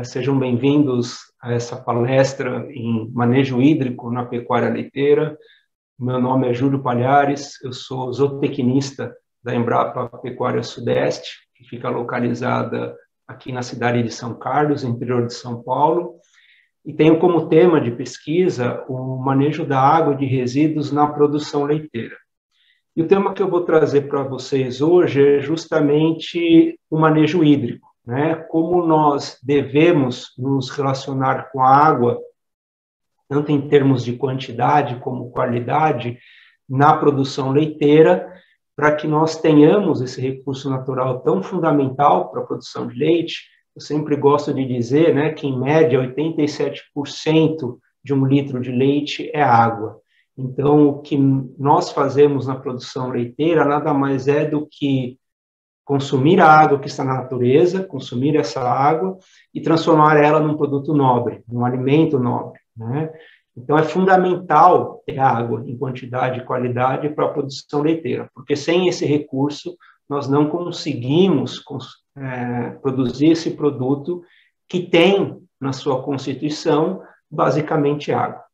Sejam bem-vindos a essa palestra em manejo hídrico na pecuária leiteira. Meu nome é Júlio Palhares, eu sou zootecnista da Embrapa Pecuária Sudeste, que fica localizada aqui na cidade de São Carlos, interior de São Paulo, e tenho como tema de pesquisa o manejo da água de resíduos na produção leiteira. E o tema que eu vou trazer para vocês hoje é justamente o manejo hídrico, né? Como nós devemos nos relacionar com a água, tanto em termos de quantidade como qualidade, na produção leiteira, para que nós tenhamos esse recurso natural tão fundamental para a produção de leite. Eu sempre gosto de dizer, né, que em média 87% de um litro de leite é água. Então, o que nós fazemos na produção leiteira nada mais é do que consumir a água que está na natureza, consumir essa água e transformar ela num produto nobre, num alimento nobre, né? Então, é fundamental ter água em quantidade e qualidade para a produção leiteira, porque sem esse recurso, nós não conseguimos produzir esse produto que tem na sua constituição, basicamente, água.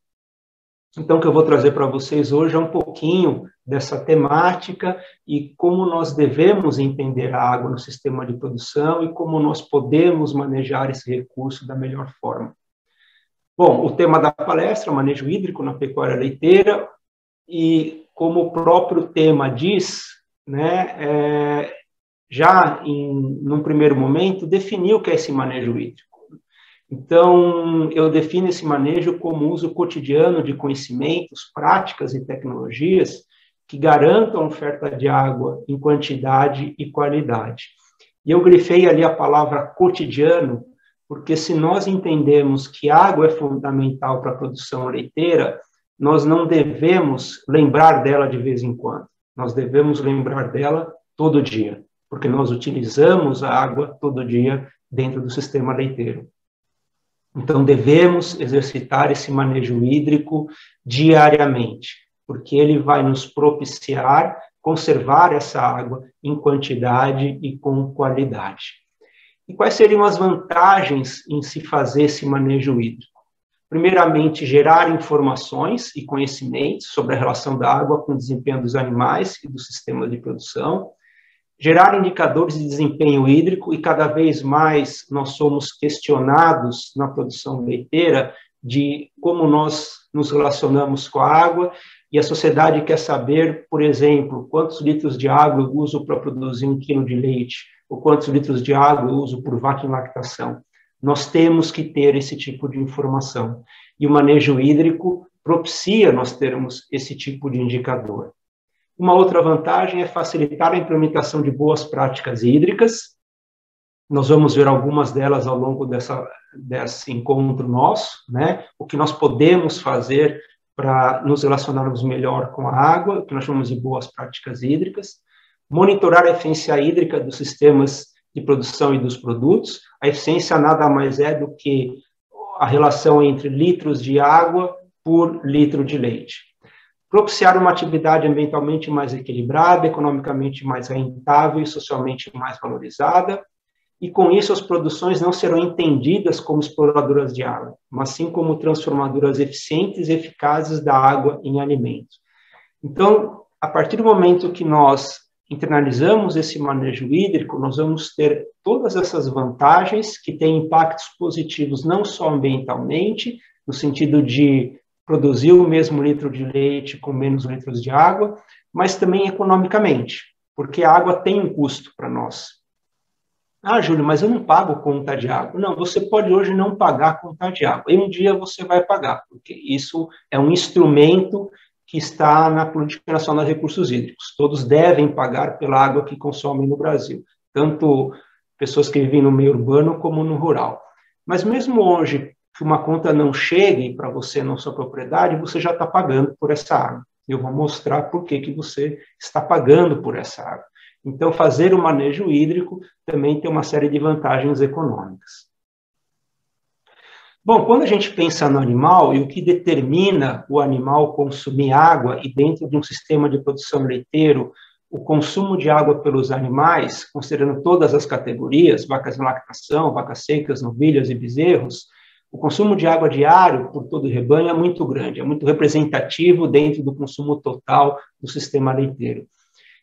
Então, o que eu vou trazer para vocês hoje é um pouquinho dessa temática e como nós devemos entender a água no sistema de produção e como nós podemos manejar esse recurso da melhor forma. Bom, o tema da palestra, manejo hídrico na pecuária leiteira, e como o próprio tema diz, né, num primeiro momento, definiu o que é esse manejo hídrico. Então, eu defino esse manejo como uso cotidiano de conhecimentos, práticas e tecnologias que garantam a oferta de água em quantidade e qualidade. E eu grifei ali a palavra cotidiano, porque se nós entendemos que água é fundamental para a produção leiteira, nós não devemos lembrar dela de vez em quando. Nós devemos lembrar dela todo dia, porque nós utilizamos a água todo dia dentro do sistema leiteiro. Então, devemos exercitar esse manejo hídrico diariamente, porque ele vai nos propiciar conservar essa água em quantidade e com qualidade. E quais seriam as vantagens em se fazer esse manejo hídrico? Primeiramente, gerar informações e conhecimentos sobre a relação da água com o desempenho dos animais e do sistema de produção, gerar indicadores de desempenho hídrico, e cada vez mais nós somos questionados na produção leiteira de como nós nos relacionamos com a água, e a sociedade quer saber, por exemplo, quantos litros de água eu uso para produzir 1 quilo de leite, ou quantos litros de água eu uso por vaca em lactação. Nós temos que ter esse tipo de informação, e o manejo hídrico propicia nós termos esse tipo de indicador. Uma outra vantagem é facilitar a implementação de boas práticas hídricas. Nós vamos ver algumas delas ao longo desse encontro nosso, né? O que nós podemos fazer para nos relacionarmos melhor com a água, o que nós chamamos de boas práticas hídricas. Monitorar a eficiência hídrica dos sistemas de produção e dos produtos. A eficiência nada mais é do que a relação entre litros de água por litro de leite. Propiciar uma atividade ambientalmente mais equilibrada, economicamente mais rentável e socialmente mais valorizada, e com isso as produções não serão entendidas como exploradoras de água, mas sim como transformadoras eficientes e eficazes da água em alimentos. Então, a partir do momento que nós internalizamos esse manejo hídrico, nós vamos ter todas essas vantagens que têm impactos positivos não só ambientalmente, no sentido de produzir o mesmo litro de leite com menos litros de água, mas também economicamente, porque a água tem um custo para nós. Ah, Júlio, mas eu não pago conta de água. Não, você pode hoje não pagar conta de água, e um dia você vai pagar, porque isso é um instrumento que está na Política Nacional de Recursos Hídricos. Todos devem pagar pela água que consomem no Brasil, tanto pessoas que vivem no meio urbano como no rural. Mas mesmo hoje, que uma conta não chegue para você na sua propriedade, você já está pagando por essa água. Eu vou mostrar por que você está pagando por essa água. Então, fazer o manejo hídrico também tem uma série de vantagens econômicas. Bom, quando a gente pensa no animal e o que determina o animal consumir água, e dentro de um sistema de produção leiteiro, o consumo de água pelos animais, considerando todas as categorias, vacas em lactação, vacas secas, novilhas e bezerros, o consumo de água diário por todo o rebanho é muito grande, é muito representativo dentro do consumo total do sistema leiteiro.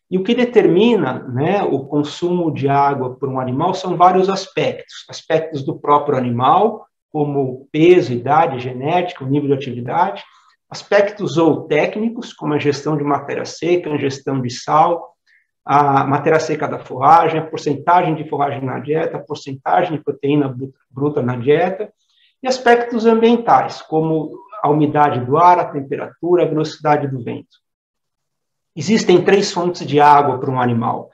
E o que determina, né, o consumo de água por um animal são vários aspectos. Aspectos do próprio animal, como peso, idade, genética, o nível de atividade. Aspectos zootécnicos, como a gestão de matéria seca, a ingestão de sal, a matéria seca da forragem, a porcentagem de forragem na dieta, a porcentagem de proteína bruta na dieta. E aspectos ambientais, como a umidade do ar, a temperatura, a velocidade do vento. Existem 3 fontes de água para um animal.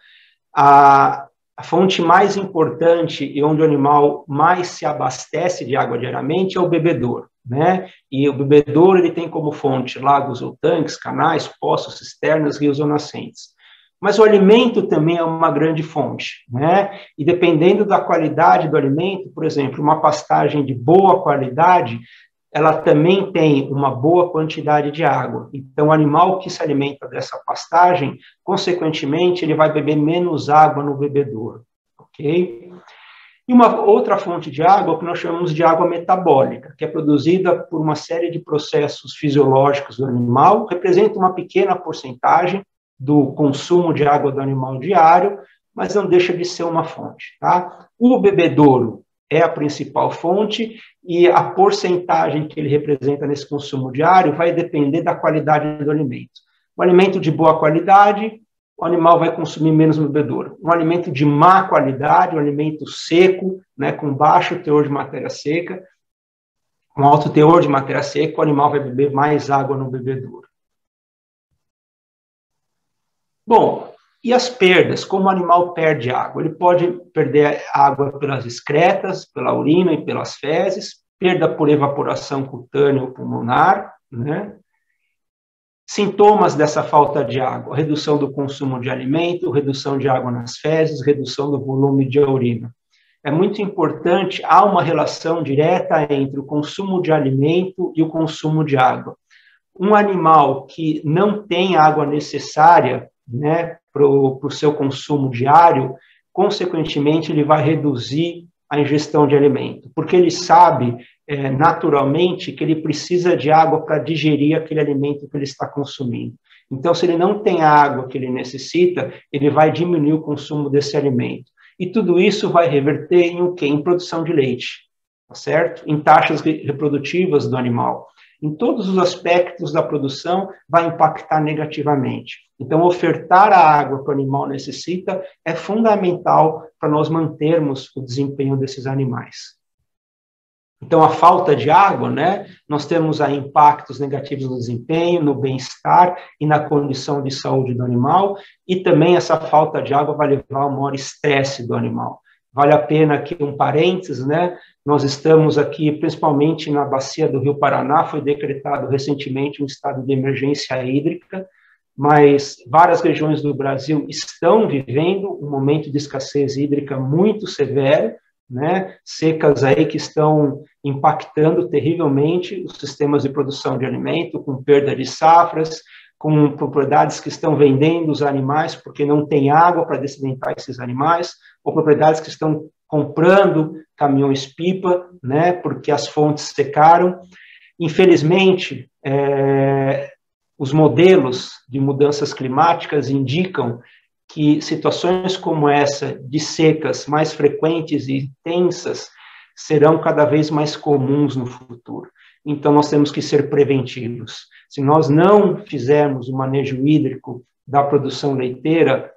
A fonte mais importante e onde o animal mais se abastece de água diariamente é o bebedouro, né? E o bebedouro ele tem como fonte lagos ou tanques, canais, poços, cisternas, rios ou nascentes. Mas o alimento também é uma grande fonte, né? E dependendo da qualidade do alimento, por exemplo, uma pastagem de boa qualidade, ela também tem uma boa quantidade de água. Então, o animal que se alimenta dessa pastagem, consequentemente, ele vai beber menos água no bebedouro, ok? E uma outra fonte de água que nós chamamos de água metabólica, que é produzida por uma série de processos fisiológicos do animal, representa uma pequena porcentagem do consumo de água do animal diário, mas não deixa de ser uma fonte, tá? O bebedouro é a principal fonte e a porcentagem que ele representa nesse consumo diário vai depender da qualidade do alimento. Um alimento de boa qualidade, o animal vai consumir menos no bebedouro. Um alimento de má qualidade, um alimento seco, né, com baixo teor de matéria seca, com alto teor de matéria seca, o animal vai beber mais água no bebedouro. Bom, e as perdas? Como o animal perde água? Ele pode perder água pelas excretas, pela urina e pelas fezes, perda por evaporação cutânea ou pulmonar, né? Sintomas dessa falta de água: redução do consumo de alimento, redução de água nas fezes, redução do volume de urina. É muito importante, há uma relação direta entre o consumo de alimento e o consumo de água. Um animal que não tem água necessária, né, para o seu consumo diário, consequentemente, ele vai reduzir a ingestão de alimento, porque ele sabe naturalmente que ele precisa de água para digerir aquele alimento que ele está consumindo. Então, se ele não tem a água que ele necessita, ele vai diminuir o consumo desse alimento. E tudo isso vai reverter em o quê? Em produção de leite, tá certo? Em taxas reprodutivas do animal. Em todos os aspectos da produção, vai impactar negativamente. Então, ofertar a água que o animal necessita é fundamental para nós mantermos o desempenho desses animais. Então, a falta de água, né, nós temos aí impactos negativos no desempenho, no bem-estar e na condição de saúde do animal, e também essa falta de água vai levar ao maior estresse do animal. Vale a pena aqui um parênteses, né? Nós estamos aqui, principalmente na bacia do Rio Paraná, foi decretado recentemente um estado de emergência hídrica, mas várias regiões do Brasil estão vivendo um momento de escassez hídrica muito severo, né? Secas aí que estão impactando terrivelmente os sistemas de produção de alimento, com perda de safras, com propriedades que estão vendendo os animais porque não tem água para dessedentar esses animais, ou propriedades que estão comprando caminhões-pipa, né, porque as fontes secaram. Infelizmente, os modelos de mudanças climáticas indicam que situações como essa, de secas mais frequentes e intensas, serão cada vez mais comuns no futuro. Então, nós temos que ser preventivos. Se nós não fizermos o manejo hídrico da produção leiteira,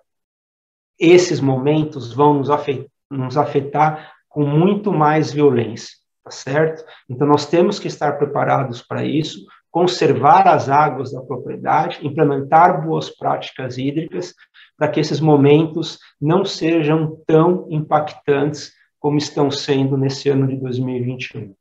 esses momentos vão nos afetar com muito mais violência, tá certo? Então, nós temos que estar preparados para isso, conservar as águas da propriedade, implementar boas práticas hídricas, para que esses momentos não sejam tão impactantes como estão sendo nesse ano de 2021.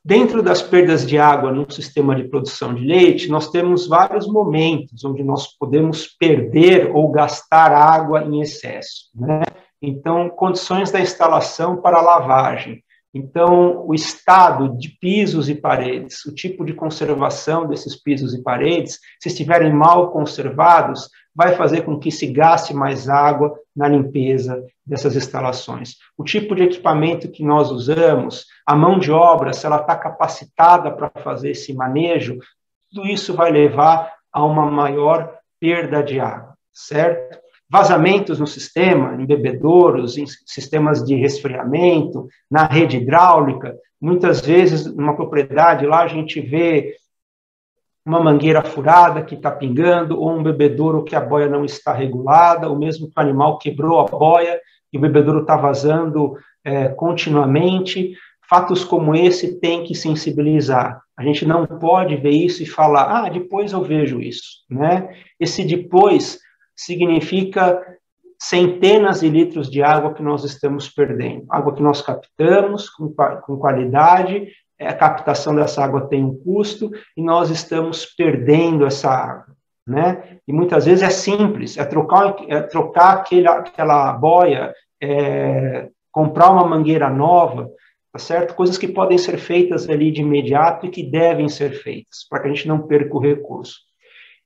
Dentro das perdas de água no sistema de produção de leite, nós temos vários momentos onde nós podemos perder ou gastar água em excesso, né? Então, condições da instalação para lavagem. Então, o estado de pisos e paredes, o tipo de conservação desses pisos e paredes, se estiverem mal conservados, vai fazer com que se gaste mais água na limpeza dessas instalações. O tipo de equipamento que nós usamos, a mão de obra, se ela está capacitada para fazer esse manejo, tudo isso vai levar a uma maior perda de água, certo? Vazamentos no sistema, em bebedouros, em sistemas de resfriamento, na rede hidráulica. Muitas vezes, numa propriedade lá, a gente vê uma mangueira furada que está pingando, ou um bebedouro que a boia não está regulada, ou mesmo que o animal quebrou a boia e o bebedouro está vazando continuamente. Fatos como esse tem que sensibilizar. A gente não pode ver isso e falar, depois eu vejo isso, né? Esse depois significa centenas de litros de água que nós estamos perdendo. Água que nós captamos com qualidade, a captação dessa água tem um custo e nós estamos perdendo essa água, né? E muitas vezes é simples, é trocar aquela boia, comprar uma mangueira nova, tá certo? Coisas que podem ser feitas ali de imediato e que devem ser feitas, para que a gente não perca o recurso.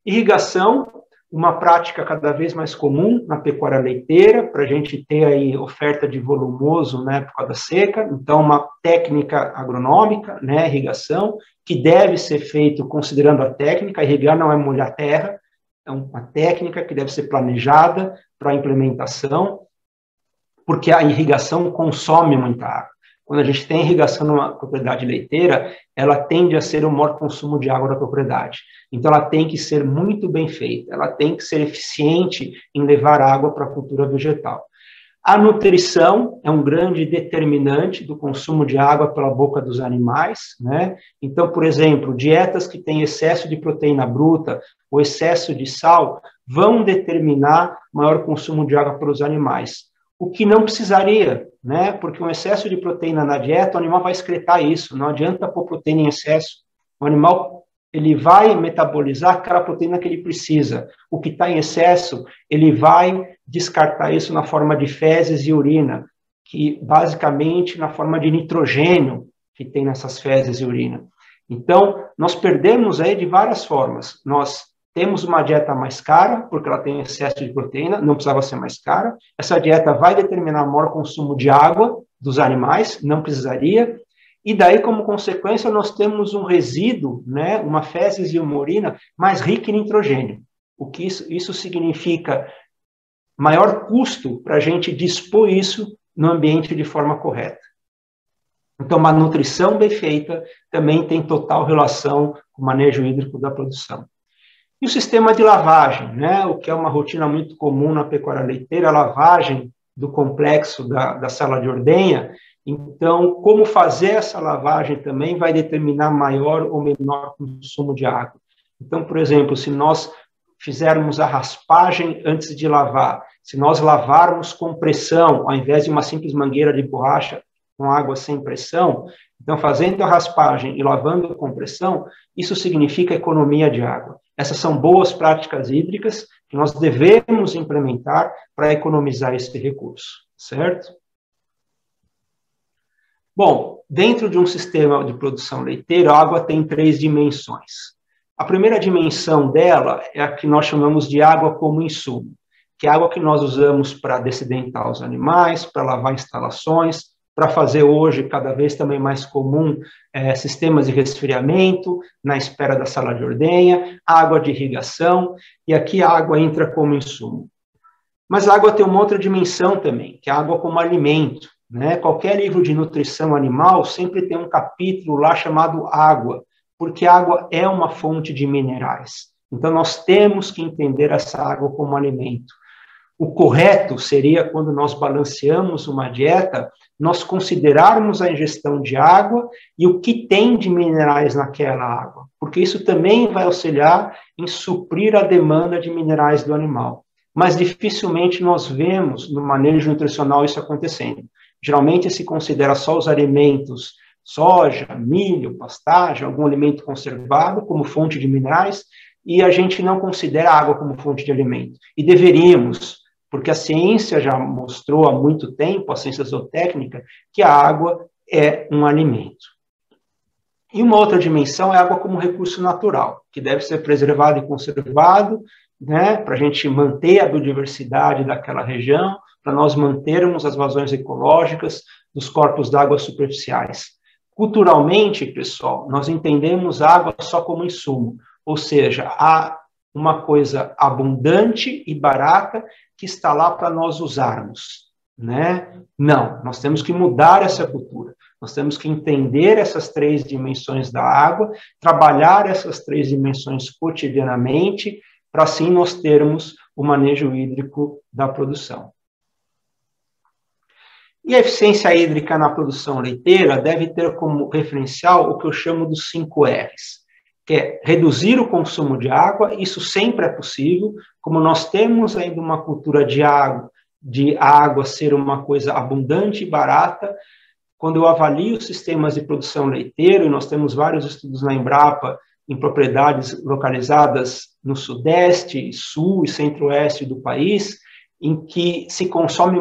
Irrigação, uma prática cada vez mais comum na pecuária leiteira, para a gente ter aí oferta de volumoso na época da seca, então uma técnica agronômica, né, irrigação, que deve ser feito considerando a técnica, irrigar não é molhar terra, é uma técnica que deve ser planejada para a implementação, porque a irrigação consome muita água. Quando a gente tem irrigação numa propriedade leiteira, ela tende a ser o maior consumo de água da propriedade. Então, ela tem que ser muito bem feita, ela tem que ser eficiente em levar água para a cultura vegetal. A nutrição é um grande determinante do consumo de água pela boca dos animais, né? Então, por exemplo, dietas que têm excesso de proteína bruta ou excesso de sal vão determinar maior consumo de água pelos animais. O que não precisaria, né? Porque um excesso de proteína na dieta, o animal vai excretar isso, não adianta pôr proteína em excesso. O animal, ele vai metabolizar aquela proteína que ele precisa. O que está em excesso, ele vai descartar isso na forma de fezes e urina, que basicamente na forma de nitrogênio que tem nessas fezes e urina. Então, nós perdemos aí de várias formas. Nós temos uma dieta mais cara, porque ela tem excesso de proteína, não precisava ser mais cara. Essa dieta vai determinar o maior consumo de água dos animais, não precisaria. E daí, como consequência, nós temos um resíduo, né, uma fezes e uma urina mais rica em nitrogênio. O que isso significa? Maior custo para a gente dispor isso no ambiente de forma correta. Então, uma nutrição bem feita também tem total relação com o manejo hídrico da produção. E o sistema de lavagem, né, o que é uma rotina muito comum na pecuária leiteira, a lavagem do complexo da sala de ordenha. Então, como fazer essa lavagem também vai determinar maior ou menor consumo de água. Então, por exemplo, se nós fizermos a raspagem antes de lavar, se nós lavarmos com pressão, ao invés de uma simples mangueira de borracha com água sem pressão, então, fazendo a raspagem e lavando com pressão, isso significa economia de água. Essas são boas práticas hídricas que nós devemos implementar para economizar esse recurso, certo? Bom, dentro de um sistema de produção leiteira, a água tem 3 dimensões. A primeira dimensão dela é a que nós chamamos de água como insumo, que é a água que nós usamos para dessedentar os animais, para lavar instalações, para fazer hoje, cada vez também mais comum, sistemas de resfriamento, na espera da sala de ordenha, água de irrigação, e aqui a água entra como insumo. Mas a água tem uma outra dimensão também, que é a água como alimento, né? Qualquer livro de nutrição animal sempre tem um capítulo lá chamado água, porque a água é uma fonte de minerais. Então, nós temos que entender essa água como alimento. O correto seria, quando nós balanceamos uma dieta, nós considerarmos a ingestão de água e o que tem de minerais naquela água, porque isso também vai auxiliar em suprir a demanda de minerais do animal. Mas dificilmente nós vemos no manejo nutricional isso acontecendo. Geralmente se considera só os alimentos, soja, milho, pastagem, algum alimento conservado como fonte de minerais, e a gente não considera a água como fonte de alimento. E deveríamos, porque a ciência já mostrou há muito tempo, a ciência zootécnica, que a água é um alimento. E uma outra dimensão é a água como recurso natural, que deve ser preservado e conservado, né, para a gente manter a biodiversidade daquela região, para nós mantermos as vazões ecológicas dos corpos d'água superficiais. Culturalmente, pessoal, nós entendemos a água só como insumo, ou seja, há uma coisa abundante e barata que está lá para nós usarmos, né? Não, nós temos que mudar essa cultura. Nós temos que entender essas três dimensões da água, trabalhar essas três dimensões cotidianamente, para assim nós termos o manejo hídrico da produção. E a eficiência hídrica na produção leiteira deve ter como referencial o que eu chamo dos 5 R's, que é reduzir o consumo de água, isso sempre é possível, como nós temos ainda uma cultura de água ser uma coisa abundante e barata. Quando eu avalio sistemas de produção leiteira, e nós temos vários estudos na Embrapa em propriedades localizadas no sudeste, sul e centro-oeste do país, em que se consome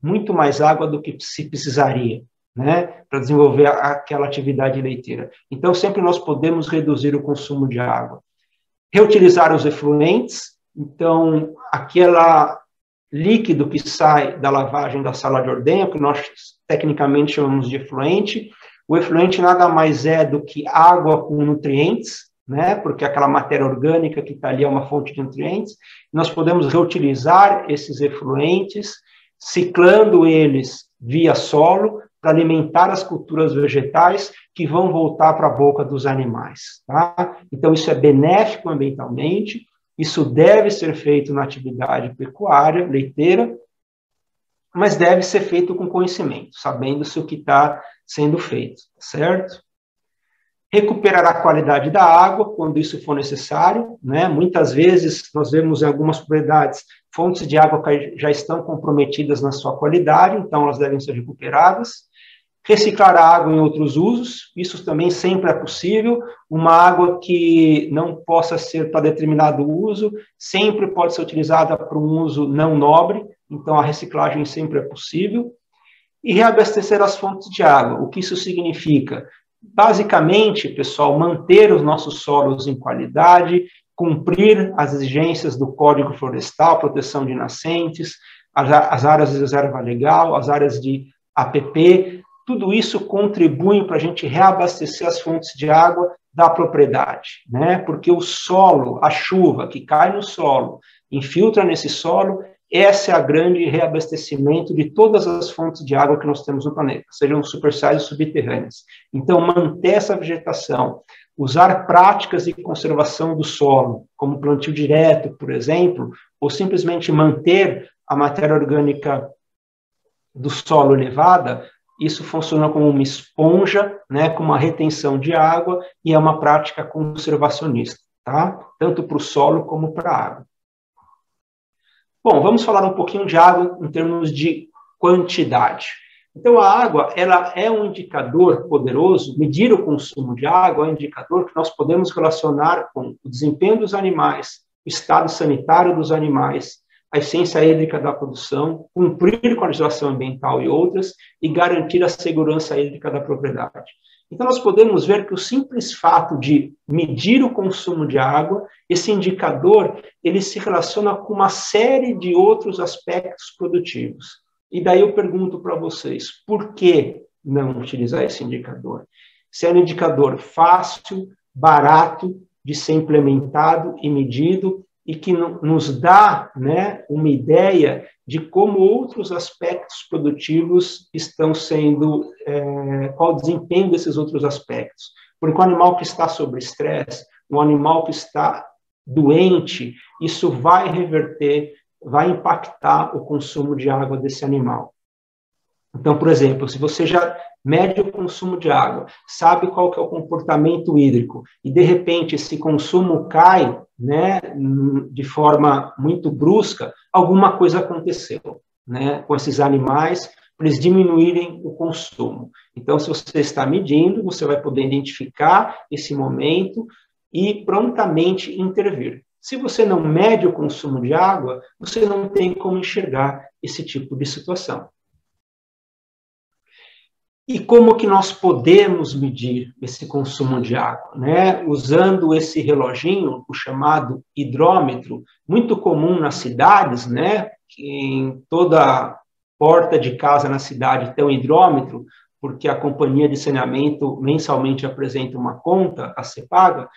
muito mais água do que se precisaria, né, para desenvolver aquela atividade leiteira. Então, sempre nós podemos reduzir o consumo de água. Reutilizar os efluentes, então, aquela líquido que sai da lavagem da sala de ordenha, que nós tecnicamente chamamos de efluente. O efluente nada mais é do que água com nutrientes, né? Porque aquela matéria orgânica que está ali é uma fonte de nutrientes. Nós podemos reutilizar esses efluentes, ciclando eles via solo, para alimentar as culturas vegetais que vão voltar para a boca dos animais, tá? Então, isso é benéfico ambientalmente. Isso deve ser feito na atividade pecuária, leiteira, mas deve ser feito com conhecimento, sabendo-se o que está sendo feito, certo? Recuperar a qualidade da água quando isso for necessário, né? Muitas vezes nós vemos em algumas propriedades fontes de água que já estão comprometidas na sua qualidade, então elas devem ser recuperadas. Reciclar a água em outros usos, isso também sempre é possível. Uma água que não possa ser para determinado uso, sempre pode ser utilizada para um uso não nobre, então a reciclagem sempre é possível. E reabastecer as fontes de água. O que isso significa? Basicamente, pessoal, manter os nossos solos em qualidade, cumprir as exigências do Código Florestal, proteção de nascentes, as áreas de reserva legal, as áreas de APP, tudo isso contribui para a gente reabastecer as fontes de água da propriedade, né? Porque o solo, a chuva que cai no solo, infiltra nesse solo, essa é a grande reabastecimento de todas as fontes de água que nós temos no planeta, sejam superficiais ou subterrâneas. Então, manter essa vegetação, usar práticas de conservação do solo, como plantio direto, por exemplo, ou simplesmente manter a matéria orgânica do solo elevada, isso funciona como uma esponja, né, com uma retenção de água, e é uma prática conservacionista, tá? Tanto para o solo como para a água. Bom, vamos falar um pouquinho de água em termos de quantidade. Então, a água, ela é um indicador poderoso, medir o consumo de água é um indicador que nós podemos relacionar com o desempenho dos animais, o estado sanitário dos animais, a eficiência hídrica da produção, cumprir com a legislação ambiental e outras, e garantir a segurança hídrica da propriedade. Então, nós podemos ver que o simples fato de medir o consumo de água, esse indicador, ele se relaciona com uma série de outros aspectos produtivos. E daí eu pergunto para vocês, por que não utilizar esse indicador? Se é um indicador fácil, barato de ser implementado e medido, e que nos dá, né, uma ideia de como outros aspectos produtivos estão sendo, qual o desempenho desses outros aspectos. Porque um animal que está sob estresse, um animal que está doente, isso vai reverter, vai impactar o consumo de água desse animal. Então, por exemplo, se você já mede o consumo de água, sabe qual que é o comportamento hídrico, e de repente esse consumo cai, né, de forma muito brusca, alguma coisa aconteceu, né, com esses animais, para eles diminuírem o consumo. Então, se você está medindo, você vai poder identificar esse momento e prontamente intervir. Se você não mede o consumo de água, você não tem como enxergar esse tipo de situação. E como que nós podemos medir esse consumo de água, né? Usando esse reloginho, o chamado hidrômetro, muito comum nas cidades, né? Em toda porta de casa na cidade tem um hidrômetro, porque a companhia de saneamento mensalmente apresenta uma conta a ser paga,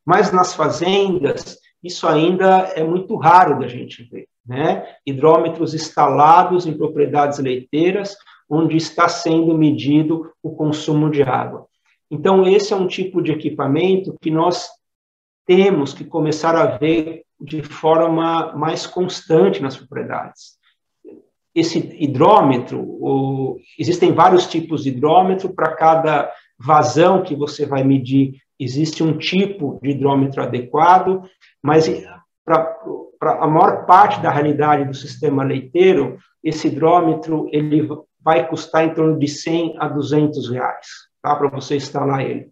mas nas fazendas isso ainda é muito raro da gente ver, né? Hidrômetros instalados em propriedades leiteiras, onde está sendo medido o consumo de água. Então, esse é um tipo de equipamento que nós temos que começar a ver de forma mais constante nas propriedades. Esse hidrômetro, existem vários tipos de hidrômetro, para cada vazão que você vai medir, existe um tipo de hidrômetro adequado, mas para a maior parte da realidade do sistema leiteiro, esse hidrômetro ele vai custar em torno de 100 a 200 reais, tá? Para você instalar ele.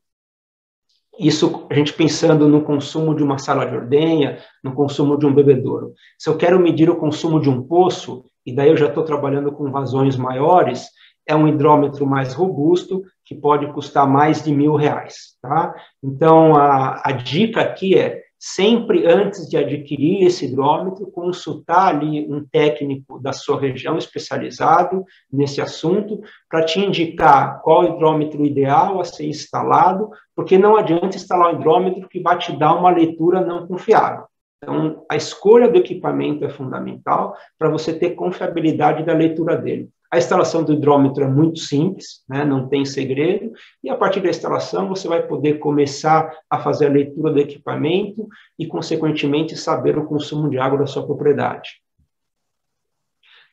Isso a gente pensando no consumo de uma sala de ordenha, no consumo de um bebedouro. Se eu quero medir o consumo de um poço, e daí eu já estou trabalhando com vazões maiores, é um hidrômetro mais robusto, que pode custar mais de R$1.000, tá? Então, a dica aqui é, sempre antes de adquirir esse hidrômetro, consultar ali um técnico da sua região especializado nesse assunto, para te indicar qual hidrômetro ideal a ser instalado, porque não adianta instalar um hidrômetro que vai te dar uma leitura não confiável. Então, a escolha do equipamento é fundamental para você ter confiabilidade da leitura dele. A instalação do hidrômetro é muito simples, né? Não tem segredo, e a partir da instalação você vai poder começar a fazer a leitura do equipamento e, consequentemente, saber o consumo de água da sua propriedade.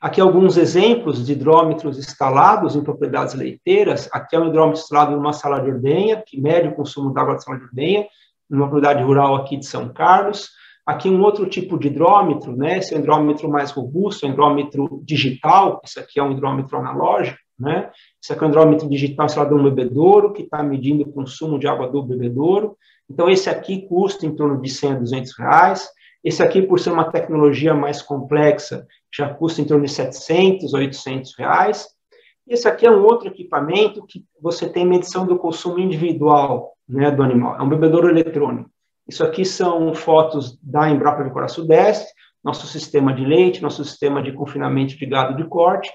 Aqui alguns exemplos de hidrômetros instalados em propriedades leiteiras. Aqui é um hidrômetro instalado numa sala de ordenha, que mede o consumo de água da sala de ordenha, numa propriedade rural aqui de São Carlos. Aqui um outro tipo de hidrômetro, né? Esse é um hidrômetro mais robusto, é um hidrômetro digital. Esse aqui é um hidrômetro analógico, né? Esse aqui é um hidrômetro digital instalado no bebedouro, que está medindo o consumo de água do bebedouro. Então, esse aqui custa em torno de 100 a 200 reais. Esse aqui, por ser uma tecnologia mais complexa, já custa em torno de 700 a 800 reais. Esse aqui é um outro equipamento que você tem medição do consumo individual, né, do animal. É um bebedouro eletrônico. Isso aqui são fotos da Embrapa Pecuária Sudeste, nosso sistema de leite, nosso sistema de confinamento de gado de corte,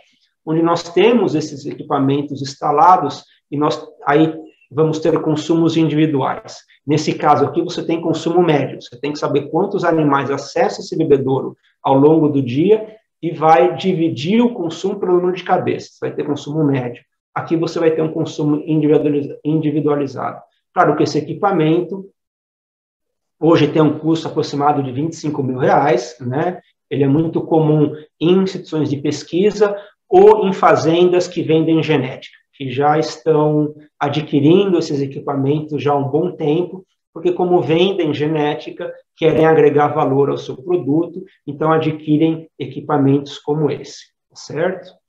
onde nós temos esses equipamentos instalados e nós aí vamos ter consumos individuais. Nesse caso aqui, você tem consumo médio, você tem que saber quantos animais acessam esse bebedouro ao longo do dia e vai dividir o consumo pelo número de cabeças, vai ter consumo médio. Aqui você vai ter um consumo individualizado. Claro que esse equipamento hoje tem um custo aproximado de R$25.000, né? Ele é muito comum em instituições de pesquisa ou em fazendas que vendem genética, que já estão adquirindo esses equipamentos já há um bom tempo, porque como vendem genética, querem agregar valor ao seu produto, então adquirem equipamentos como esse, certo?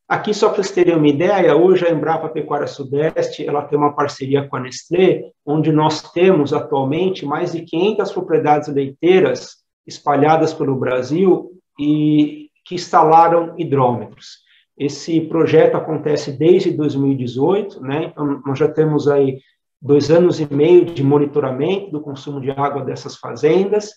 Aqui, só para vocês terem uma ideia, hoje a Embrapa Pecuária Sudeste ela tem uma parceria com a Nestlé, onde nós temos atualmente mais de 500 propriedades leiteiras espalhadas pelo Brasil e que instalaram hidrômetros. Esse projeto acontece desde 2018, né? Então nós já temos aí 2 anos e meio de monitoramento do consumo de água dessas fazendas.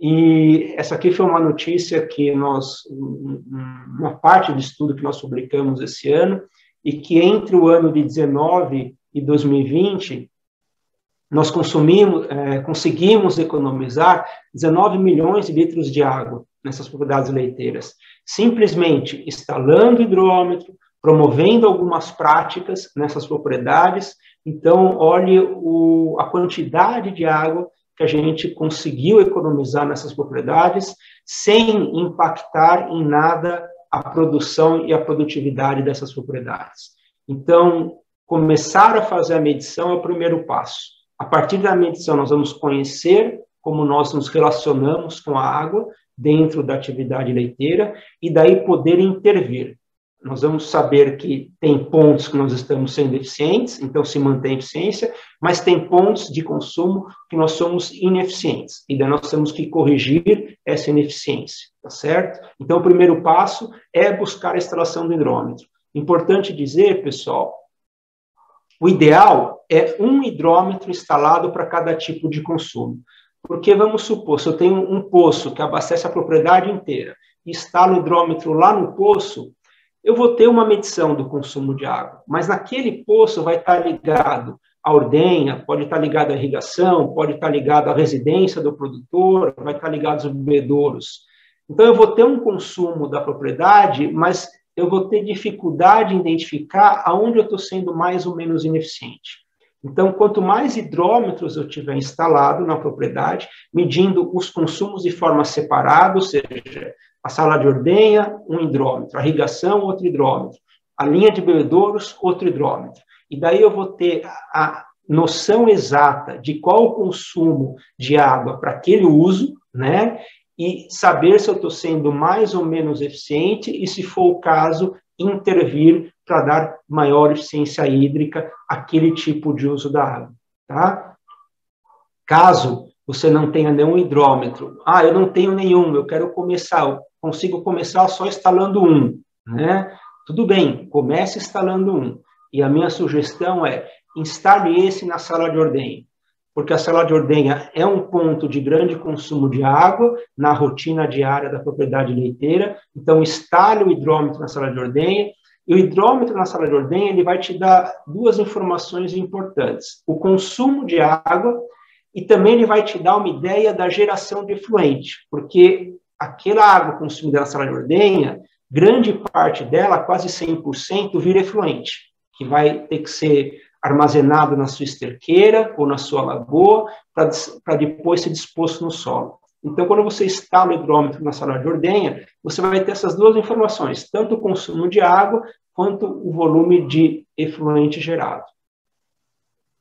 E essa aqui foi uma notícia que uma parte do estudo que nós publicamos esse ano, e que entre o ano de 19 e 2020, nós conseguimos economizar 19 milhões de litros de água nessas propriedades leiteiras, simplesmente instalando hidrômetro, promovendo algumas práticas nessas propriedades. Então, olhe a quantidade de água que a gente conseguiu economizar nessas propriedades, sem impactar em nada a produção e a produtividade dessas propriedades. Então, começar a fazer a medição é o primeiro passo. A partir da medição, nós vamos conhecer como nós nos relacionamos com a água dentro da atividade leiteira, e daí poder intervir. Nós vamos saber que tem pontos que nós estamos sendo eficientes, então se mantém a eficiência, mas tem pontos de consumo que nós somos ineficientes, e daí nós temos que corrigir essa ineficiência, tá certo? Então, o primeiro passo é buscar a instalação do hidrômetro. Importante dizer, pessoal, o ideal é um hidrômetro instalado para cada tipo de consumo. Porque vamos supor, se eu tenho um poço que abastece a propriedade inteira, e instalo o hidrômetro lá no poço, eu vou ter uma medição do consumo de água, mas naquele poço vai estar ligado à ordenha, pode estar ligado à irrigação, pode estar ligado à residência do produtor, vai estar ligado aos bebedouros. Então, eu vou ter um consumo da propriedade, mas eu vou ter dificuldade em identificar aonde eu estou sendo mais ou menos ineficiente. Então, quanto mais hidrômetros eu tiver instalado na propriedade, medindo os consumos de forma separada, ou seja, a sala de ordenha, um hidrômetro, a irrigação, outro hidrômetro, a linha de bebedouros, outro hidrômetro. E daí eu vou ter a noção exata de qual o consumo de água para aquele uso, né? E saber se eu estou sendo mais ou menos eficiente e, se for o caso, intervir para dar maior eficiência hídrica àquele tipo de uso da água, tá? Caso você não tenha nenhum hidrômetro, eu não tenho nenhum, eu quero começar, eu consigo começar só instalando um, né? Tudo bem, comece instalando um. E a minha sugestão é, instale esse na sala de ordenha, porque a sala de ordenha é um ponto de grande consumo de água na rotina diária da propriedade leiteira, então instale o hidrômetro na sala de ordenha, e o hidrômetro na sala de ordenha ele vai te dar duas informações importantes, o consumo de água, e também ele vai te dar uma ideia da geração de efluente, porque aquela água consumida na sala de ordenha, grande parte dela, quase 100%, vira efluente, que vai ter que ser armazenado na sua esterqueira ou na sua lagoa, para depois ser disposto no solo. Então, quando você instala o hidrômetro na sala de ordenha, você vai ter essas duas informações, tanto o consumo de água, quanto o volume de efluente gerado.